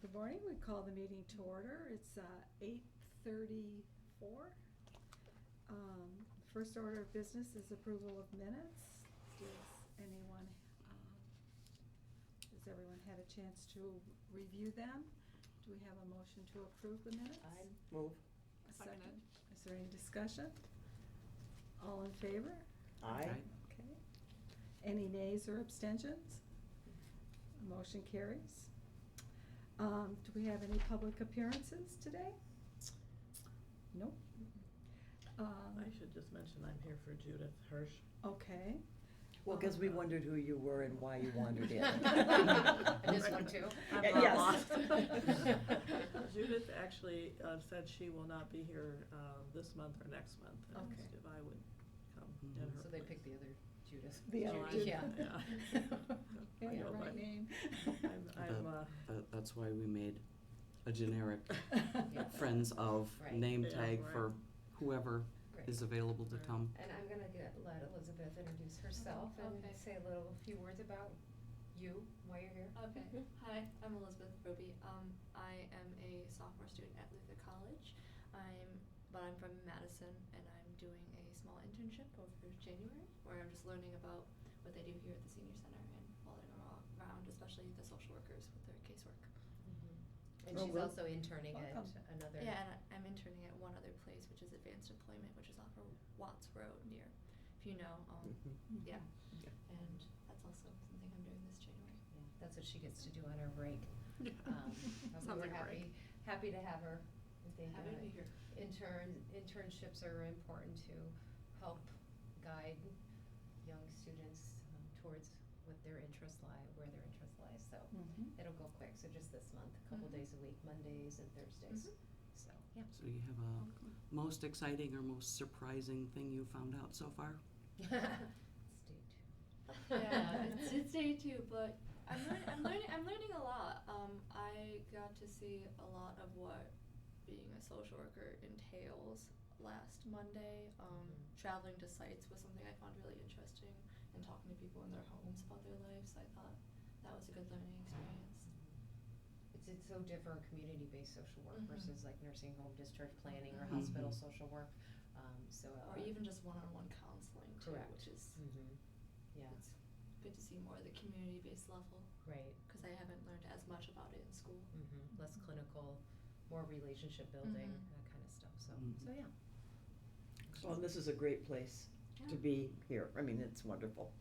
Good morning. We call the meeting to order. It's 8:34. First order of business is approval of minutes. Has everyone had a chance to review them? Do we have a motion to approve the minutes? I move. A second. Is there any discussion? All in favor? Aye. Okay. Any nays or abstentions? Motion carries. Do we have any public appearances today? Nope. I should just mention I'm here for Judith Hirsch. Okay. Well, because we wondered who you were and why you wandered in. And this one too? I'm Yes. lost. Judith actually said she will not be here this month or next month. And Okay. asked if I would come in her So they place. picked the other Judith. The So other I- Judith. Yeah. Yeah, I your know, right but name. That's why we made a generic Yeah. friends of Right. name Yeah, tag right. for whoever Great. is available to Right. come. And I'm gonna let Elizabeth introduce herself and Okay. say a few words about you, why you're here. Okay. Hi, I'm Elizabeth Roby. I am a sophomore student at Luther College. But I'm from Madison, and I'm doing a small internship over January, where I'm just learning about what they do here at the senior center and following around, especially the social workers with their casework. And Oh, she's well, also interning at welcome. another. Yeah, and I'm interning at one other place, which is Advanced Employment, which is off of Watts Road near, if you know, Mhm. yeah. Yeah. And that's also something I'm doing this January. Yeah, that's what she gets to do on her break. Yeah. But Sounds we're like a break. happy to have her. I think Happy to be here. internships are important to help guide young students towards what their interests lie, where their interests lie. So Mhm. it'll go quick. So just this month, a couple Mhm. days a week, Mondays and Thursdays. Mhm. So yeah. So you have a most exciting or most surprising thing you found out so far? Stay tuned. Yeah, it's day two, but I'm learning a lot. I got to see a lot of what being a social worker entails last Monday. Traveling to sites was something I found really interesting, and talking to people in their homes about their lives. I thought that was a good learning experience. It's so different community-based social work Mhm. versus like nursing home discharge planning or Mhm. hospital Mhm. social work. Or even just one-on-one counseling too, correct. which is Yeah. it's good to see more of the community-based level. Right. Because I haven't learned as much about it in school. Less clinical, more relationship building, Mhm. that kind of stuff. So Mhm. so yeah. Well, this is a great place to Yeah. be here. I mean, it's wonderful.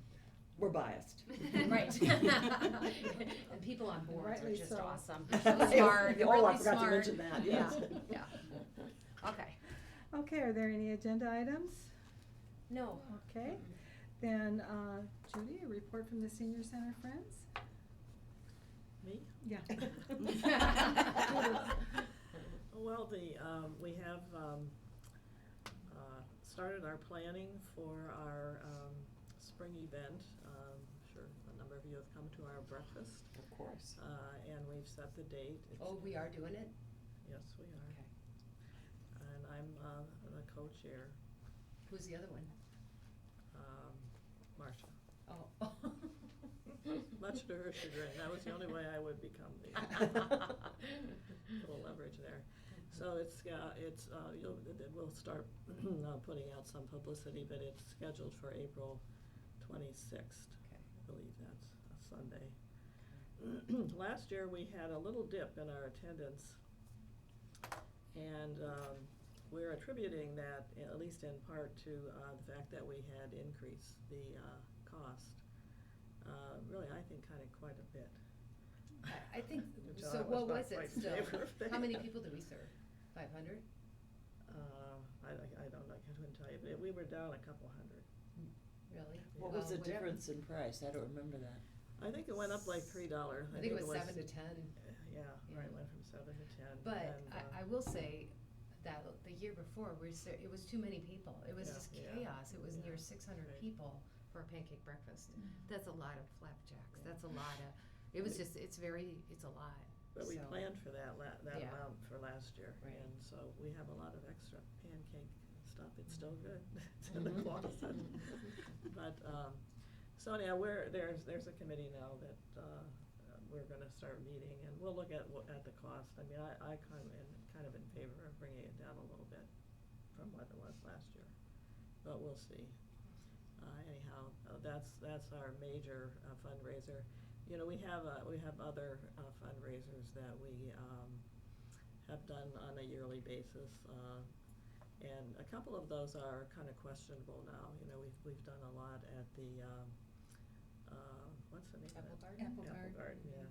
We're biased. Right. And people on boards are Rightly just so. awesome. Oh, Smart, really I forgot to smart. mention that, yes. Yeah. Yeah. Okay. Okay, are there any agenda items? No. Okay. Then, Judy, a report from the Senior Center Friends? Me? Yeah. Well, we have started our planning for our spring event. I'm sure a number of you have come to our breakfast, Of course. and we've set the date. Oh, we are doing it? Yes, we are. Okay. And I'm the co-chair, Who's the other one? Marcia. Oh. Much to her chagrin, that was the only way I would become the little leverage there. So we'll start putting out some publicity, but it's scheduled for April 26th. Okay. I believe that's a Sunday. Last year, we had a little dip in our attendance, and we're attributing that, at least in part, to the fact that we had increased the cost. Really, I think kind of quite a bit. I think, Which so I what not was it quite in still? favor of How many that. people did we serve? 500? I don't know, I couldn't tell you, but we were down a couple hundred. Really? What was the Well, whatever. difference in price? I don't remember that. I think it went up like $3. I think it was 7 to 10. Yeah, Yeah. right, it went from 7 to 10. But and, I will say that the year before, it was too many people. It was Yeah, just yeah, chaos. It was near yeah, 600 right. people for a pancake breakfast. Mhm. That's a lot of flapjacks. Yeah. That's a lot of, it was just, it's a lot. But we So- planned for that Yeah. amount for last year. Right. And so we have a lot of extra pancake stuff. It's still good. It's in the Mhm. closet. But, so anyhow, there's a committee now that we're gonna start meeting, and we'll look at at the cost. I mean, I kind of in favor of bringing it down a little bit from what it was last year, but we'll see. Anyhow, that's our major fundraiser. You know, we have other fundraisers that we have done on a yearly basis, and a couple of those are kind of questionable now. You know, we've done a lot at the what's the name of Apple it? Garden? Apple Garden, yeah.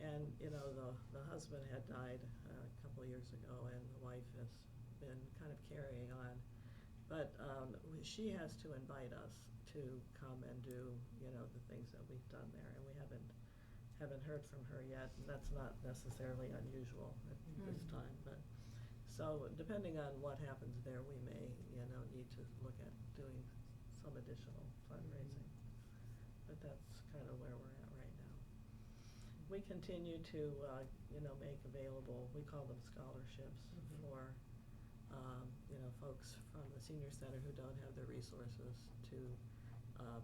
And you know, the husband had died a couple of years ago, and the wife has been kind of carrying on. But she has to invite us to come and do, you know, the things that we've done there, and we haven't heard from her yet, and that's not necessarily unusual at this time. But so depending on what happens there, we may, you know, need to look at doing some additional fundraising. But that's kind of where we're at right now. We continue to, you know, make available, we call them scholarships for, you know, folks from the senior center who don't have the resources to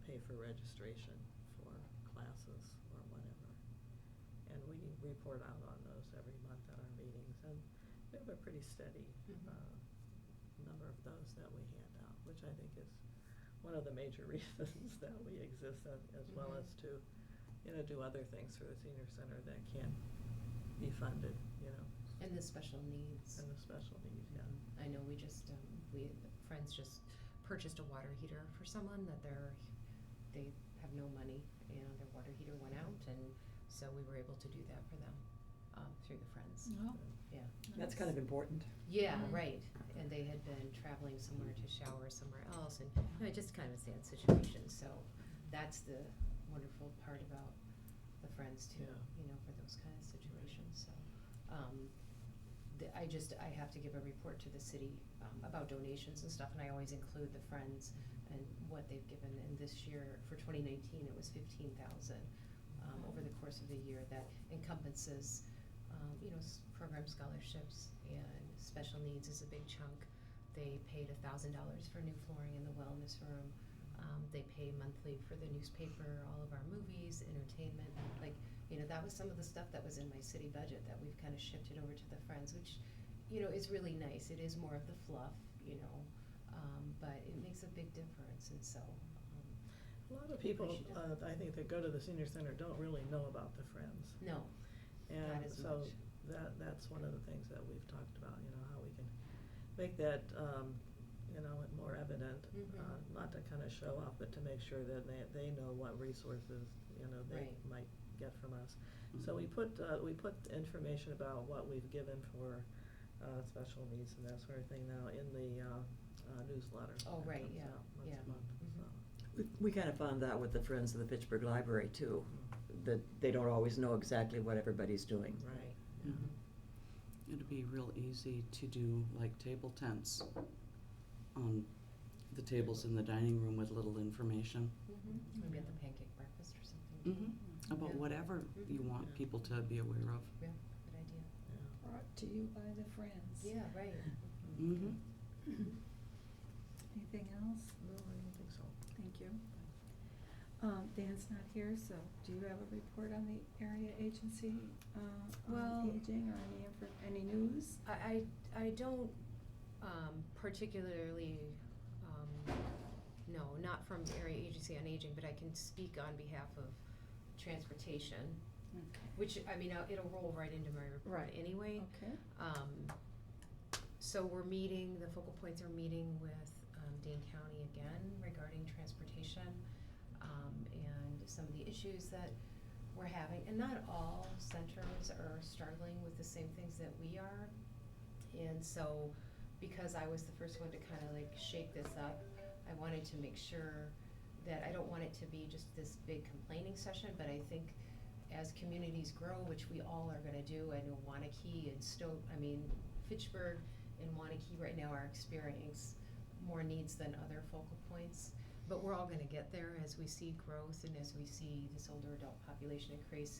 pay for registration for classes or whatever. And we report out on those every month at our meetings, and we have a pretty steady number of those that we hand out, which I think is one of the major reasons that we exist, as well as to, you know, do other things for the senior center that can't be funded, you know. And the special needs. And the special needs, yeah. I know we Friends just purchased a water heater for someone that they have no money, and their water heater went out, and so we were able to do that for them through the Friends. Oh, Yeah. That's kind of important. Yeah, right. And they had been traveling somewhere to shower somewhere else, and you know, just kind of a sad situation. So that's the wonderful part about the Friends too. Yeah. You know, for those kind of situations. So I have to give a report to the city about donations and stuff, and I always include the Friends and what they've given. And this year, for 2019, it was $15,000 over the course of the year. That encompasses, you know, program scholarships, and special needs is a big chunk. They paid $1,000 for new flooring in the wellness room. They pay monthly for the newspaper, all of our movies, entertainment. Like, you know, that was some of the stuff that was in my city budget that we've kind of shifted over to the Friends, which, you know, is really nice. It is more of the fluff, you know, but it makes a big difference, and so. A lot of people, I think, that go to the senior center don't really know about the Friends. No, And not as so much. that's one of the things that we've talked about, you know, how we can make that, you know, more evident, not to kind of show off, but to make sure that they know what resources, you know, they might get from us. So we put information about what we've given for special needs and that sort of thing now in the newsletter. Oh, that right, comes yeah, out once yeah. a month, so. We kind of found that with the Friends of the Fitchburg Library too, that they don't always know exactly what everybody's doing. Right. Yeah. It'd be real easy to do like table tents on the tables in the dining room with little information Maybe at the pancake breakfast or something. about Yeah. whatever you want people to be aware of. Yeah, good idea. brought to you by the Friends. Yeah, right. Anything else? No, I don't think so. Thank you. Dan's not here, so do you have a report on the area agency Well- on aging, or any news? I don't particularly, no, not from the Area Agency on Aging, but I can speak on behalf of transportation, which, I mean, it'll roll right into my report Right. anyway. Okay. So we're meeting, the focal points are meeting with Dane County again regarding transportation, and some of the issues that we're having. And not all centers are struggling with the same things that we are. And so, because I was the first one to kind of like shake this up, I wanted to make sure that I don't want it to be just this big complaining session, but I think as communities grow, which we all are gonna do, I know Wanakee and Fitchburg and Wanakee right now are experiencing more needs than other focal points. But we're all gonna get there as we see growth and as we see this older adult population increase.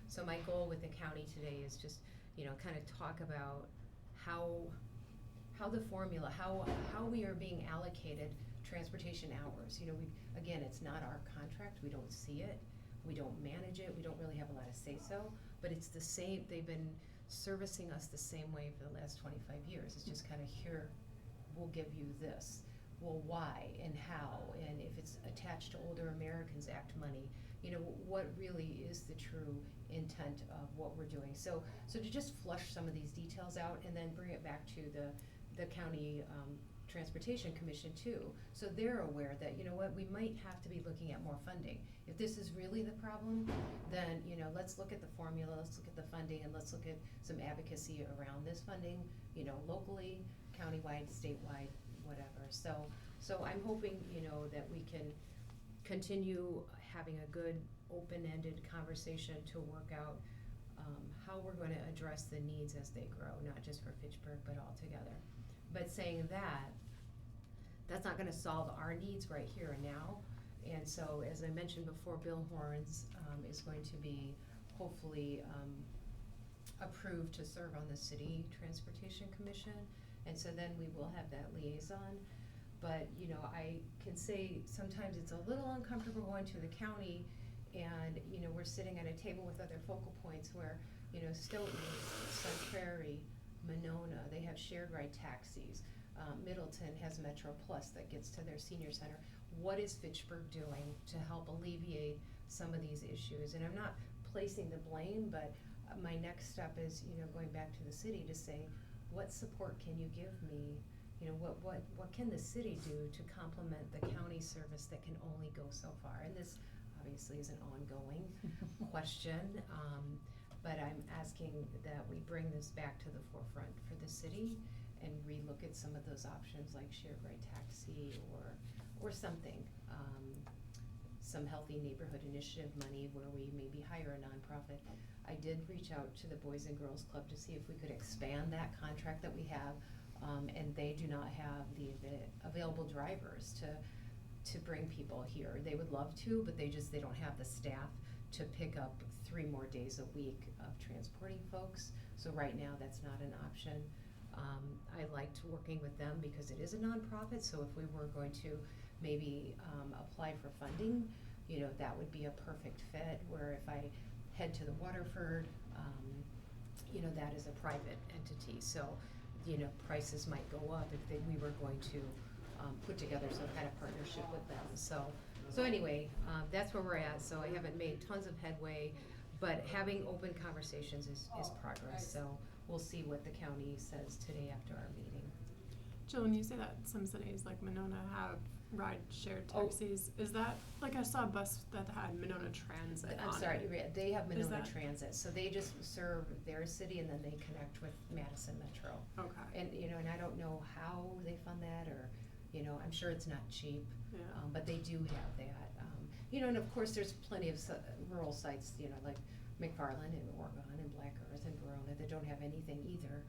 So my goal with the county today is just, you know, kind of talk about how the formula, how we are being allocated transportation hours. You know, again, it's not our contract, we don't see it. We don't manage it, we don't really have a lot of say-so, but it's the same, they've been servicing us the same way for the last 25 years. It's just kind of, here, we'll give you this. Well, why and how, and if it's attached to Older Americans Act money, you know, what really is the true intent of what we're doing. So to just flush some of these details out and then bring it back to the county Transportation Commission too, so they're aware that, you know what, we might have to be looking at more funding. If this is really the problem, then, you know, let's look at the formula, let's look at the funding, and let's look at some advocacy around this funding, you know, locally, countywide, statewide, whatever. So I'm hoping, you know, that we can continue having a good open-ended conversation to work out how we're going to address the needs as they grow, not just for Fitchburg, but all together. But saying that, that's not going to solve our needs right here and now. And so, as I mentioned before, Bill Horns is going to be hopefully approved to serve on the City Transportation Commission. And so then we will have that liaison. But, you know, I can say sometimes it's a little uncomfortable going to the county and, you know, we're sitting at a table with other focal points where, you know, Stoughton, Sun Prairie, Monona, they have shared ride taxis. Middleton has Metro Plus that gets to their senior center. What is Fitchburg doing to help alleviate some of these issues? And I'm not placing the blame, but my next step is, you know, going back to the city to say, what support can you give me? You know, what can the city do to complement the county service that can only go so far? And this obviously is an ongoing question, but I'm asking that we bring this back to the forefront for the city and relook at some of those options like shared ride taxi or something. Some healthy neighborhood initiative money where we maybe hire a nonprofit. I did reach out to the Boys and Girls Club to see if we could expand that contract that we have, and they do not have the available drivers to bring people here. They would love to, but they don't have the staff to pick up 3 more days a week of transporting folks. So right now that's not an option. I liked working with them because it is a nonprofit, so if we were going to maybe apply for funding, you know, that would be a perfect fit, where if I head to the Waterford, you know, that is a private entity, so, you know, prices might go up if we were going to put together some kind of partnership with them. So anyway, that's where we're at. So I haven't made tons of headway, but having open conversations is progress. So we'll see what the county says today after our meeting. Jill, when you say that some cities like Monona have ride shared taxis, is that, like, I saw a bus that had Monona Transit I'm on sorry, it. they have Monona that- Transit, so they just serve their city and then they connect with Madison Metro. Okay. And, you know, and I don't know how they fund that, or, you know, I'm sure it's not cheap, Yeah. but they do have that. You know, and of course there's plenty of rural sites, you know, like McFarland and Oregon and Black Earth and Verona that don't have anything either,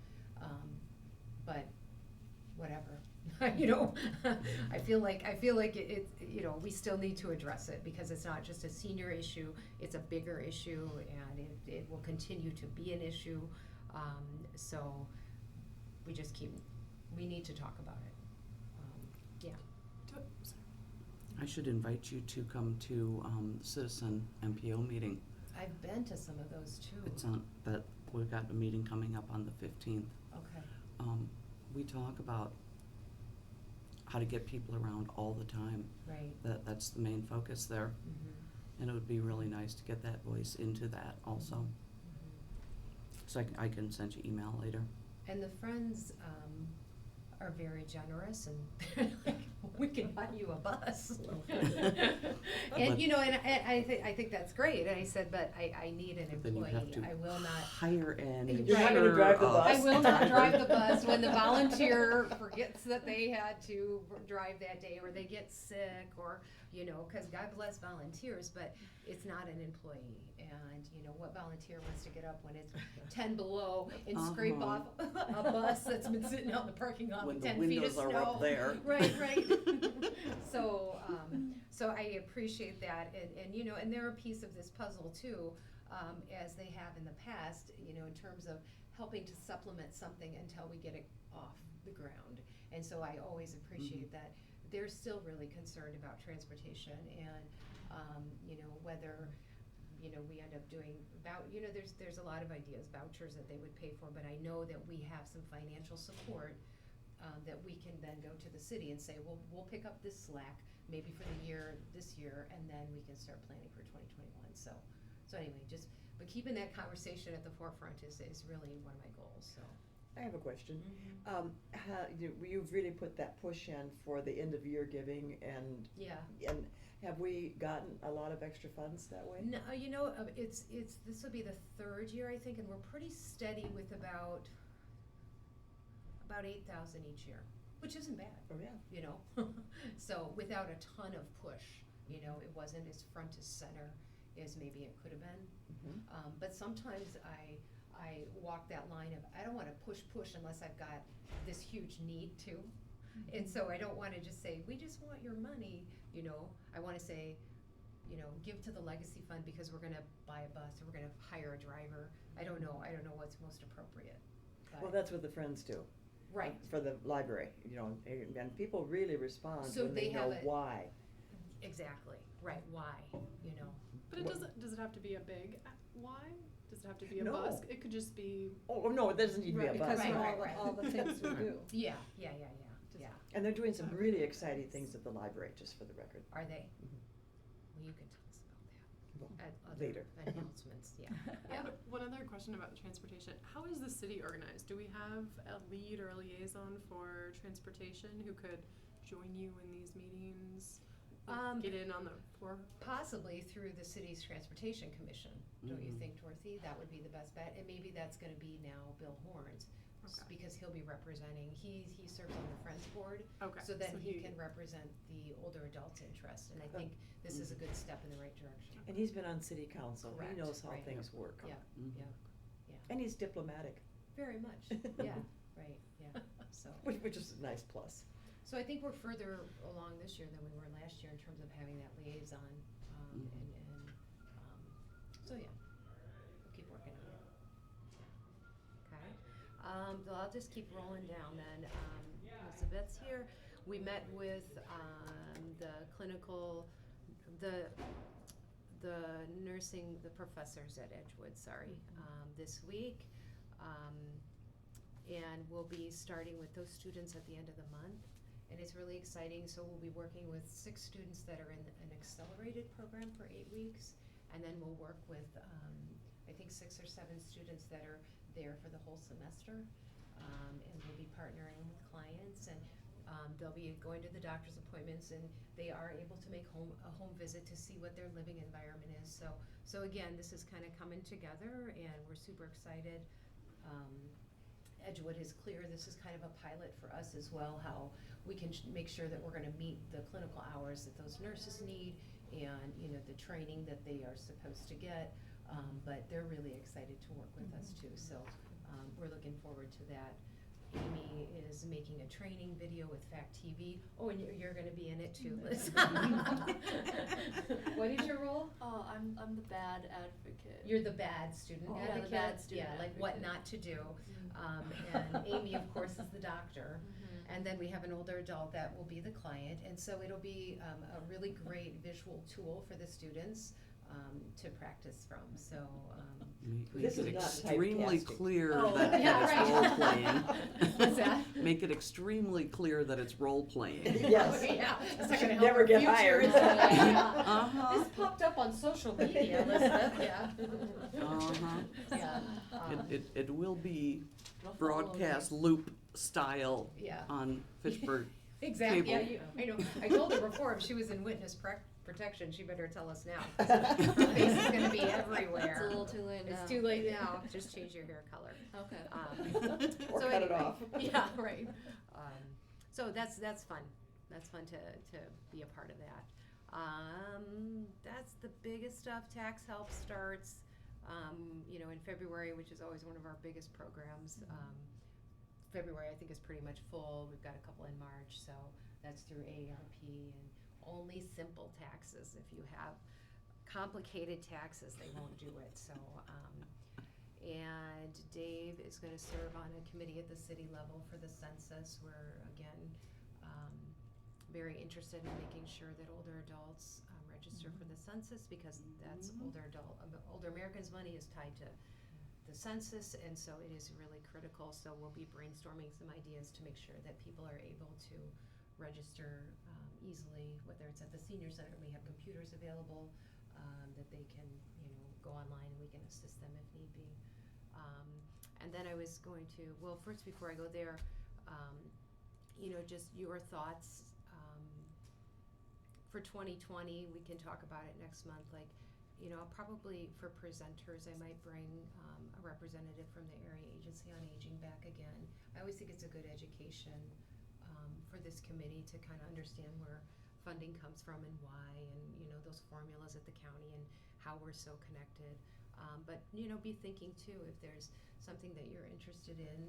but whatever. You know, I feel like it, you know, we still need to address it because it's not just a senior issue, it's a bigger issue, and it will continue to be an issue. So we need to talk about it. Yeah. Sorry. I should invite you to come to Citizen MPO meeting. I've been to some of those too. It's on, but we've got a meeting coming up on the 15th. Okay. We talk about how to get people around all the time. Right. That's the main focus there. Mm-hmm. And it would be really nice to get that voice into that also. Mm-hmm. So I can send you email later. And the Friends are very generous, and they're like, we can buy you a bus. And, you know, and I think that's great. And I said, but I need an But then you have employee. to I will not. hire an You're not gonna drive the insurer bus. I will not drive the bus when the volunteer forgets that they had to drive that day, or they get sick, or, you know, because God bless volunteers, but it's not an employee. And, you know, what volunteer wants to get up when it's 10 below and scrape off a bus that's been sitting out in the parking lot when with the 10 feet of windows snow? are up there. Right. So I appreciate that, and you know, and they're a piece of this puzzle too, as they have in the past, you know, in terms of helping to supplement something until we get it off the ground. And so I always appreciate that they're still really concerned about transportation, and you know, whether you know, we end up doing there's a lot of ideas, vouchers that they would pay for, but I know that we have some financial support that we can then go to the city and say, well, we'll pick up this slack maybe for this year, and then we can start planning for 2021. So anyway, but keeping that conversation at the forefront is really one of my goals, so. I have a question. Mm-hmm. You've really put that push in for the end of year giving, and have we gotten a lot of extra funds that way? No, you know, this will be the third year, I think, and we're pretty steady with about 8,000 each year, which isn't bad. Oh, yeah. You know, so without a ton of push, you know, it wasn't as front as center as maybe it could have been. Mm-hmm. But sometimes I walk that line of, I don't want to push unless I've got this huge need to. And so I don't want to just say, we just want your money, you know. I want to say, you know, give to the legacy fund because we're going to buy a bus or we're going to hire a driver. I don't know what's most appropriate. But Well, that's what the Friends do. Right. For the library, you know, and people really respond So when they know have why. Exactly, right, why, you know. But does it have to be a big why? Does it have to be a No. bus? It could just be. Oh, no, it doesn't need to be a Right, bus. because of Right. all the things we do. Yeah. And they're doing some really exciting things at the library, just for the record. Are they? Mhm. Well, you can tell us about that. Well, At other later. announcements, yeah. Yeah. One other question about the transportation. How is the city organized? Do we have a lead or a liaison for transportation who could join you in these meetings? Get in on the floor? Possibly through the city's transportation commission, don't you Mhm. think, Dorothy? That would be the best bet, and maybe that's gonna be now Bill Horns, Okay. because he'll be representing, he serves on the Friends Board, Okay. so then he can represent the older adults' interest, and I think this is a good step in the right direction. And he's been on city council. Correct, He knows how right. things work. Yeah, Mhm. yeah, And he's diplomatic, very much, yeah, right, yeah, so. which is a nice plus. So I think we're further along this year than we were last year in terms of having that liaison, Mhm. so yeah, we'll keep working on it. Okay, so I'll just keep rolling down then. Elizabeth's here. We met with, the clinical, the nursing, the professors at Edgewood, this week. And we'll be starting with those students at the end of the month. And it's really exciting, so we'll be working with 6 students that are in an accelerated program for 8 weeks. And then we'll work with, I think 6 or 7 students that are there for the whole semester. And we'll be partnering with clients, and they'll be going to the doctor's appointments, and they are able to make a home visit to see what their living environment is. So again, this is kind of coming together, and we're super excited. Edgewood is clear, this is kind of a pilot for us as well, how we can make sure that we're gonna meet the clinical hours that those nurses need, and, you know, the training that they are supposed to get, but they're really excited to work with us too, so we're looking forward to that. Amy is making a training video with Fact TV. Oh, and you're gonna be in it too, Liz. What is your role? Oh, I'm the bad advocate. You're the bad student Yeah, advocate. the bad student Yeah, like what advocate. not to do. And Amy, of course, is the doctor. Mhm. And then we have an older adult that will be the client. And so it'll be a really great visual tool for the students to practice from. So, Make This it is not extremely typecasting. clear Oh, that yeah, it's right. role playing. What's that? Make it extremely clear that it's role playing. Yes. Oh, yeah. It's not Should gonna help never our get future, hired. is it? Yeah. Uh-huh. This popped up on social media, Elizabeth, yeah. Uh-huh. Yeah. It will be It'll follow broadcast me. loop style Yeah. on Fitchburg. Exactly, yeah, Cable. I know. I told her before, if she was in witness protection, she better tell us now. Her face is gonna be everywhere. It's a little too late now. It's too late now, just change your hair color. Okay. Or So cut it anyway, off. Yeah, right. So that's fun. That's fun to be a part of that. That's the biggest stuff. Tax help starts, you know, in February, which is always one of our biggest programs. February, I think, is pretty much full. We've got a couple in March, so that's through AARP, and only simple taxes. If you have complicated taxes, they won't do it. So, and Dave is going to serve on a committee at the city level for the census. We're, again, very interested in making sure that older adults register for the census, because that's older Americans' money is tied to the census, and so it is really critical. So we'll be brainstorming some ideas to make sure that people are able to register easily, whether it's at the senior center, we have computers available, that they can, go online and we can assist them if need be. And then I was going to, well, first before I go there, just your thoughts for 2020. We can talk about it next month. Like, probably for presenters, I might bring a representative from the Area Agency on Aging back again. I always think it's a good education for this committee to kind of understand where funding comes from and why, and those formulas at the county and how we're so connected. But be thinking too, if there's something that you're interested in,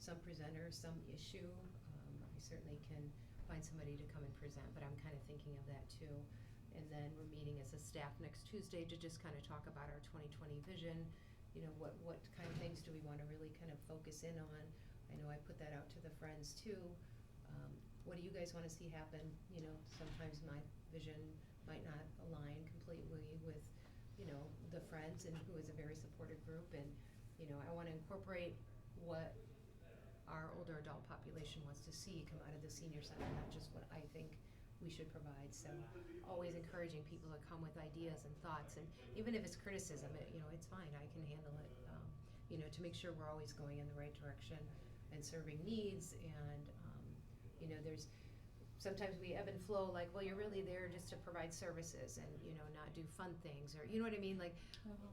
some presenter, some issue, I certainly can find somebody to come and present, but I'm kind of thinking of that too. And then we're meeting as a staff next Tuesday to just kind of talk about our 2020 vision. What kind of things do we want to really kind of focus in on? I know I put that out to the friends too. What do you guys want to see happen? Sometimes my vision might not align completely with, the friends, and who is a very supportive group. And, I want to incorporate what our older adult population wants to see come out of the senior center, not just what I think we should provide. So always encouraging people to come with ideas and thoughts, and even if it's criticism, it's fine. I can handle it, to make sure we're always going in the right direction and serving needs. And, there's sometimes we ebb and flow, like, well, you're really there just to provide services and, not do fun things, or, you know what I mean? Like,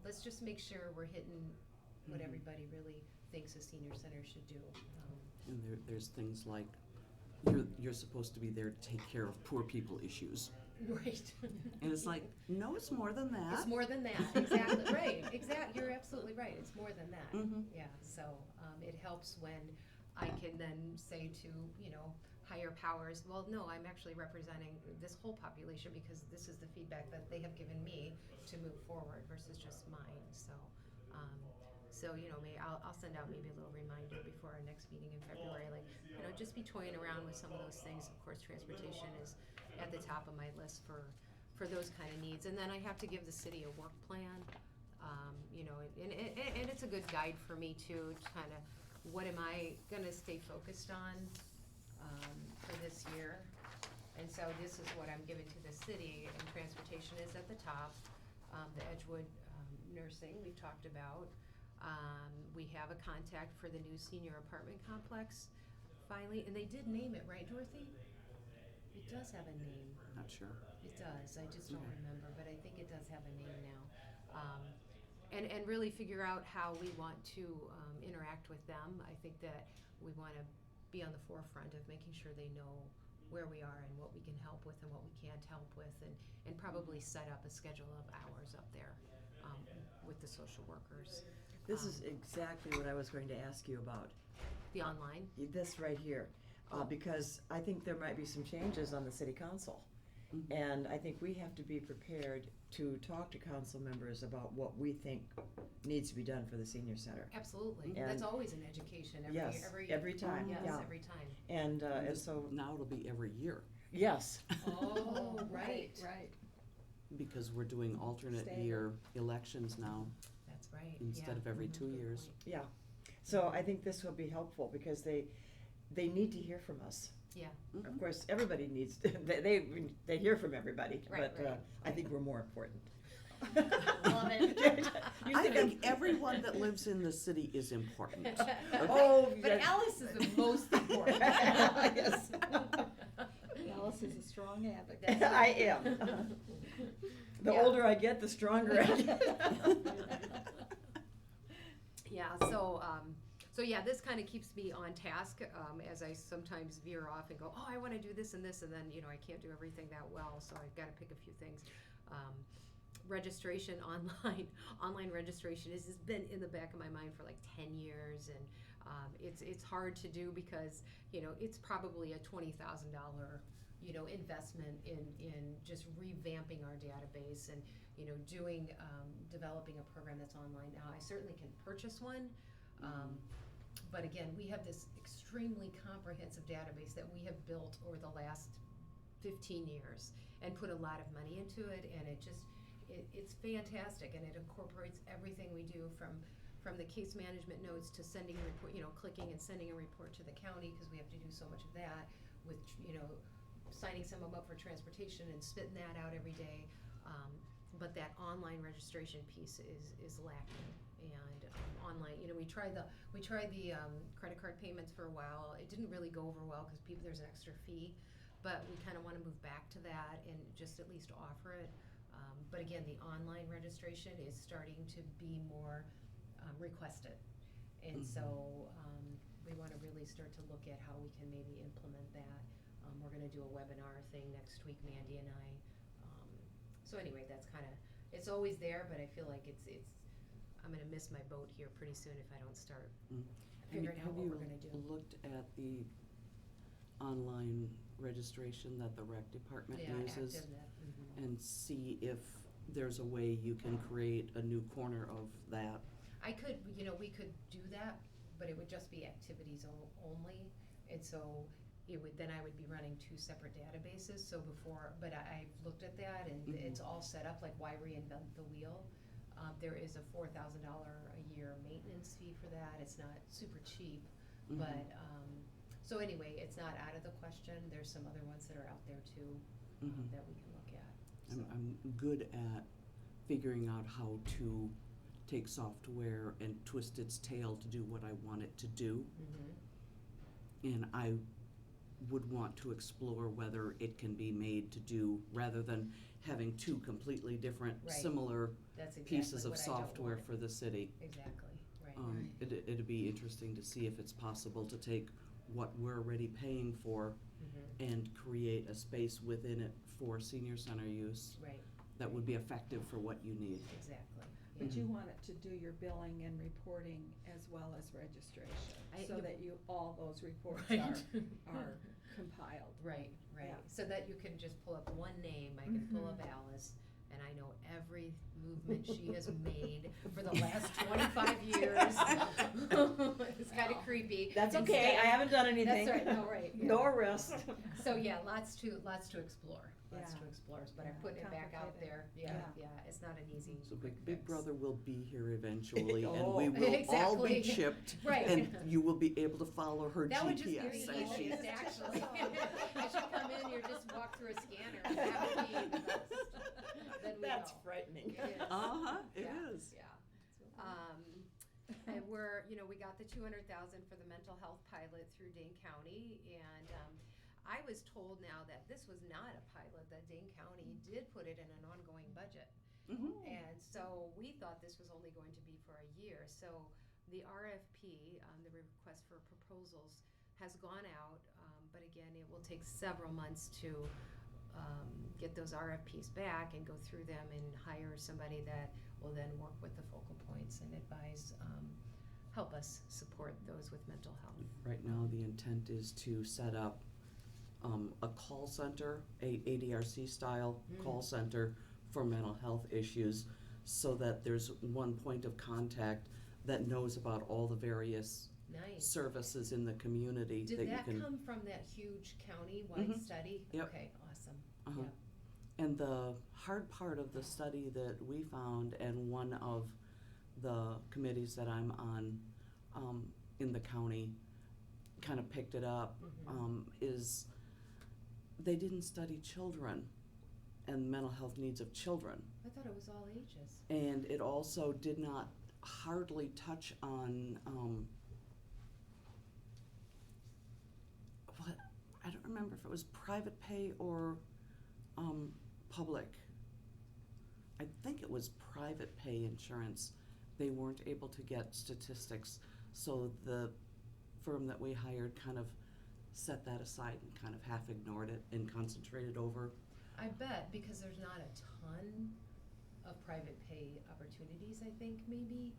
let's just make sure we're hitting what everybody really thinks a senior center should do. And there's things like, you're supposed to be there to take care of poor people issues. Right. And it's like, no, it's more than that. It's more than that, exactly, right, exactly, you're absolutely right, it's more than that. Yeah, so it helps when I can then say to, higher powers, well, no, I'm actually representing this whole population because this is the feedback that they have given me to move forward versus just mine. So, I'll send out maybe a little reminder before our next meeting in February, like, just be toying around with some of those things. Of course, transportation is at the top of my list for those kind of needs. And then I have to give the city a work plan, and it's a good guide for me too, to kind of, what am I gonna stay focused on for this year? And so this is what I'm giving to the city, and transportation is at the top. The Edgewood nursing we've talked about. We have a contact for the new senior apartment complex finally, and they did name it, right, Dorothy? It does have a name. Not sure. It does, I just don't remember, but I think it does have a name now. And really figure out how we want to interact with them. I think that we want to be on the forefront of making sure they know where we are and what we can help with and what we can't help with, and probably set up a schedule of hours up there with the social workers. This is exactly what I was going to ask you about. The online? This right here, because I think there might be some changes on the city council. And I think we have to be prepared to talk to council members about what we think needs to be done for the senior center. Absolutely. And that's always an education every time. Yes, yeah. every time. And so now it'll be every year. Yes. Oh, right. Because we're doing alternate year elections now. That's right. Instead of every 2 years. Yeah. So I think this will be helpful because they need to hear from us. Yeah. Of course, everybody needs to, they hear from everybody, right, but I think we're more important. Love it. I think everyone that lives in the city is important. Oh, but yeah. Alice is the most important. Yes. Alice is a strong advocate. I am. The older I get, the stronger I get. Yeah, so yeah, this kind of keeps me on task as I sometimes veer off and go, oh, I want to do this and this, and then, I can't do everything that well, so I've got to pick a few things. Registration online registration has been in the back of my mind for like 10 years, and it's hard to do because, it's probably a $20,000, investment in just revamping our database and, developing a program that's online. Now, I certainly can purchase one, but again, we have this extremely comprehensive database that we have built over the last 15 years and put a lot of money into it, and it's fantastic, and it incorporates everything we do from the case management notes to sending a report, clicking and sending a report to the county, because we have to do so much of that, with, signing someone up for transportation and spitting that out every day. But that online registration piece is lacking. And online, we tried the credit card payments for a while. It didn't really go over well because there's an extra fee, but we kind of want to move back to that and just at least offer it. But again, the online registration is starting to be more requested, and so we want to really start to look at how we can maybe implement that. We're going to do a webinar thing next week, Mandy and I. So anyway, that's kind of, it's always there, but I feel like it's I'm going to miss my boat here pretty soon if I don't start figuring out what we're going to do. Have you looked at the online registration that the rec department uses? ActiveNet. And see if there's a way you can create a new corner of that? I could, we could do that, but it would just be activities only, and so then I would be running 2 separate databases. So but I've looked at that, and it's all set up. Like, why reinvent the wheel? There is a $4,000 a year maintenance fee for that. It's not super cheap, but so anyway, it's not out of the question. There's some other ones that are out there too that we can look at. So. I'm good at figuring out how to take software and twist its tail to do what I want it to do. And I would want to explore whether it can be made to do, rather than having 2 completely different, similar That's exactly pieces of what I don't software want. for the city. Exactly, right. It'd be interesting to see if it's possible to take what we're already paying for and create a space within it for senior center use Right, that would be effective for what you need. exactly. But you want it to do your billing and reporting as well as registration, so that all those reports are compiled. Right. Yeah. So that you can just pull up one name. I can pull up Alice, and I know every movement she has made for the last 25 years. It's kind of creepy. That's okay, I haven't done anything. That's right, no, right. Yeah. No arrest. So yeah, lots to explore. Lots Yeah. to explore, but I'm Yeah, putting it back out there. complicated. Yeah, it's not an easy. So quick Big fix. Brother will be here eventually, and Oh. we will all be Exactly. chipped, Right. and you will be able to follow her That would just be GPS. the as she- easiest, actually. I should come in here, just walk through a scanner. That would be the best. Then we That's know. frightening. It is. It Yeah, is. Yeah. And we got the 200,000 for the mental health pilot through Dane County, and I was told now that this was not a pilot, that Dane County did put it in an ongoing budget. And so we thought this was only going to be for a year. So the RFP, the request for proposals, has gone out, but again, it will take several months to get those RFPs back and go through them and hire somebody that will then work with the focal points and advise, help us support those with mental health. Right now, the intent is to set up a call center, a ADRC style call center for mental health issues, so that there's one point of contact that knows about all the various Nice. services in the community Did that you that can. come from that huge county-wide study? Yep. Okay, awesome. Uh-huh. Yep. And the hard part of the study that we found, and one of the committees that I'm on in the county kind of picked it up, is they didn't study children and mental health needs of children. I thought it was all ages. And it also did not hardly touch on what, I don't remember if it was private pay or public. I think it was private pay insurance. They weren't able to get statistics, so the firm that we hired kind of set that aside and kind of half ignored it and concentrated over. I bet, because there's not a ton of private pay opportunities, I think, maybe.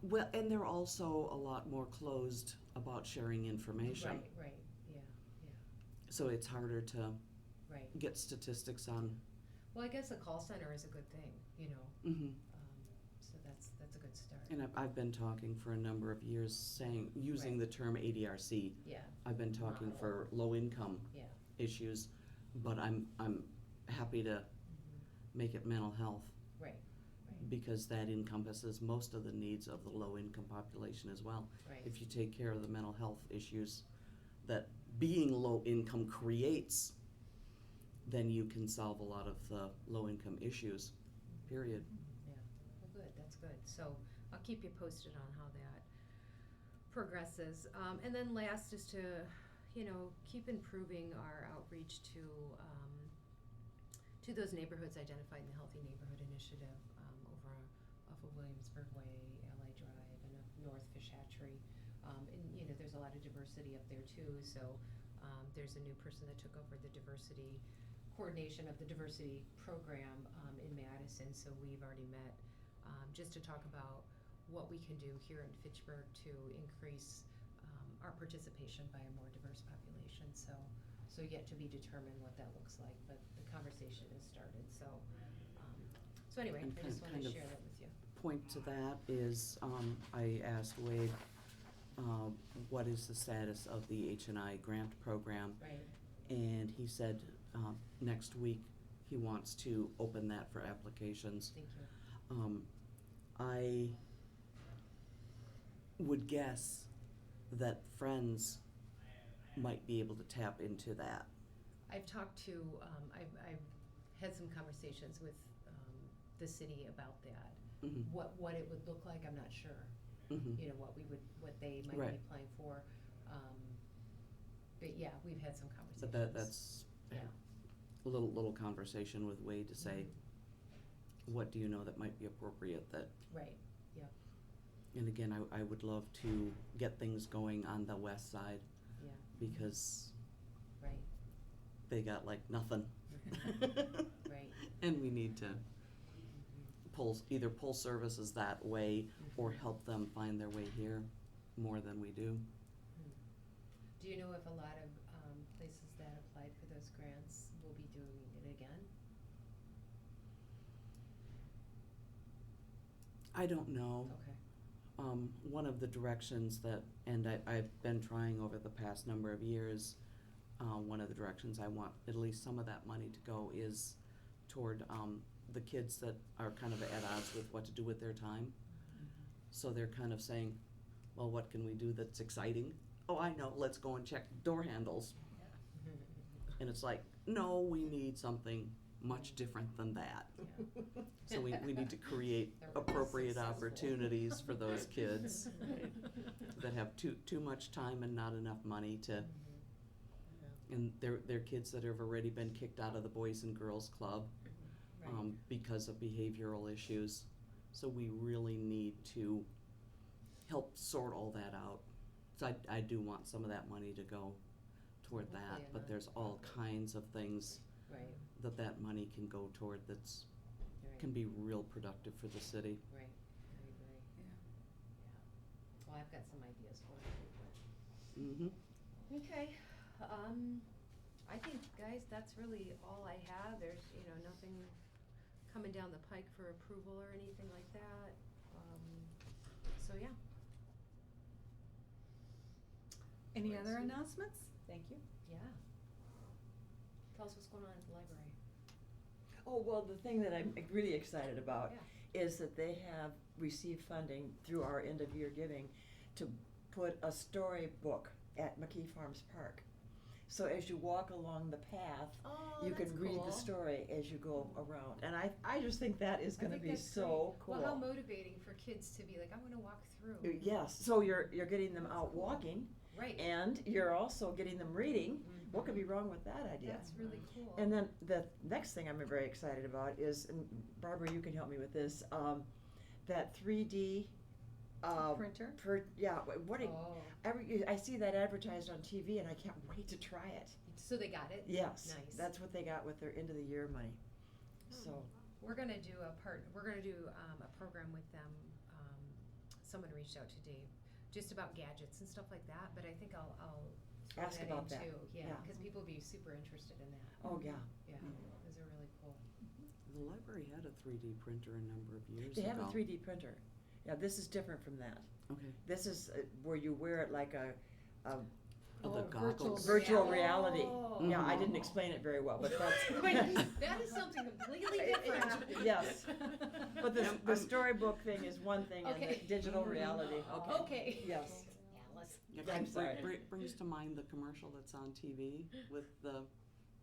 Well, and they're also a lot more closed about sharing information. Right, yeah, So it's harder to right. get statistics on. Well, I guess a call center is a good thing, so that's a good start. And I've been talking for a number of years using Right. the term ADRC. Yeah, I've been talking for low income yeah, issues. but I'm happy to make it mental health, Right, because that encompasses most of the needs of the low-income population as well. right. If you take care of the mental health issues that being low-income creates, then you can solve a lot of the low-income issues, period. Yeah, well, good, that's good. So I'll keep you posted on how that progresses. And then last is to, keep improving our outreach to those neighborhoods identified in the Healthy Neighborhood Initiative, over off of Williamsburg Way, Ally Drive, and up North Fish Hatchery. And, there's a lot of diversity up there too, so there's a new person that took over the diversity coordination of the diversity program in Madison, so we've already met just to talk about what we can do here in Fitchburg to increase our participation by a more diverse population. So yet to be determined what that looks like, but the conversation has started. So anyway, And I just wanted kind to of share that with you. Point to that is, I asked Wade, what is the status of the H&I grant program? Right. And he said, next week, he wants to open that for applications. Thank you. I would guess that Friends might be able to tap into that. I've talked to, I've had some conversations with the city about that. Mhm. What it would look like, I'm not sure. Mhm. What they might Right. be applying for. But yeah, we've had some conversations. But that's Yeah. a little conversation with Wade to say, what do you know that might be appropriate that, Right, yeah, and again, I would love to get things going on the west side, yeah, because right, they got like nothing. right. And we need to either pull services that way or help them find their way here more than we do. Do you know if a lot of places that applied for those grants will be doing it again? I don't know. Okay. One of the directions that, and I've been trying over the past number of years, one of the directions I want at least some of that money to go is toward the kids that are kind of at odds with what to do with their time. So they're kind of saying, well, what can we do that's exciting? Oh, I know, let's go and check door handles. And it's like, no, we need something much different than that. Yeah. So we need to create They're really appropriate successful. opportunities for those kids that have too much time and not enough money to, and they're kids that have already been kicked out of the Boys and Girls Club Right. because of behavioral issues. So we really need to help sort all that out. So I do want some of that money to go toward Hopefully that, a but there's all kinds of things Right, that money can go toward that's, right, can be real productive for the city. right, I agree. Yeah. Yeah. Well, I've got some ideas for it. Mm-hmm. Okay, I think, guys, that's really all I have. There's, nothing coming down the pike for approval or anything like that. So, yeah, Any Right, other sweet. announcements? Thank you. yeah. Tell us what's going on at the library. Oh, well, the thing that I'm really excited about Yeah. is that they have received funding through our end-of-year giving to put a storybook at McKee Farms Park. So as you walk along the path, Oh, you can that's read the cool. story as you go around. And I just think that is I gonna think be that's so great. cool. Well, how motivating for kids to be like, I wanna walk through. Yes, so you're getting them That's out cool. walking, Right. and you're also getting them reading. Mhm. What could be wrong with that idea? That's really cool. And then the next thing I'm very excited about is, and Barbara, you can help me with this, that 3D, Printer? Oh, I see that advertised on TV and I can't wait to try it. so they got it? Yes, Nice. that's what they got with their end of the year money. So, We're gonna do a program with them, someone reached out to Dave, just about gadgets and stuff like that, but I think I'll throw Ask that about in that. too, yeah, Yeah. cause people would be super interested in that, oh yeah, yeah, those are really cool. The library had a 3D printer a number of years they ago. have a 3D printer. Yeah, this is different from that. Okay. This is where you wear it like a Oh, the virtual goggles. Virtual reality. Oh. Yeah, I didn't Mhm. explain it very well, but that's. Wait, that is something completely different. Yes. But the I'm- storybook thing is one thing, and the Okay. digital reality, okay. Okay. Yes. Yeah, let's. Yeah, I'm it sorry. brings to mind the commercial that's on TV with the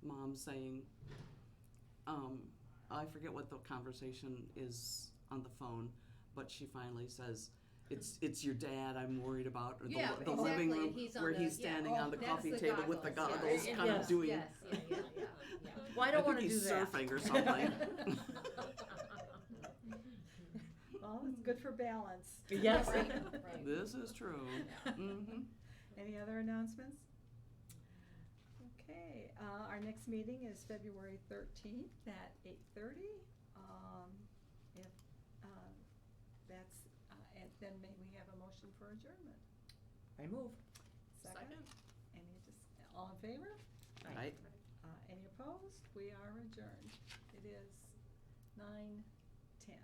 mom saying, I forget what the conversation is on the phone, but she finally says, it's your dad I'm worried about, or Yeah, the living exactly, room and he's on where the- he's yeah, standing oh, on the that's coffee the table with the goggles, goggles, yeah. kind Yes, of doing. Yes, yeah. Well, I don't wanna do that. I think he's surfing or something. Well, it's good for balance. Yes. Right, right. This is true. Yeah. Mm-hmm. Any other announcements? Okay, our next meeting is February 13th at 8:30. If, that's, and then may we have a motion for adjournment? I move. Second. All in favor? Right. Any opposed? We are adjourned. It is 9:10.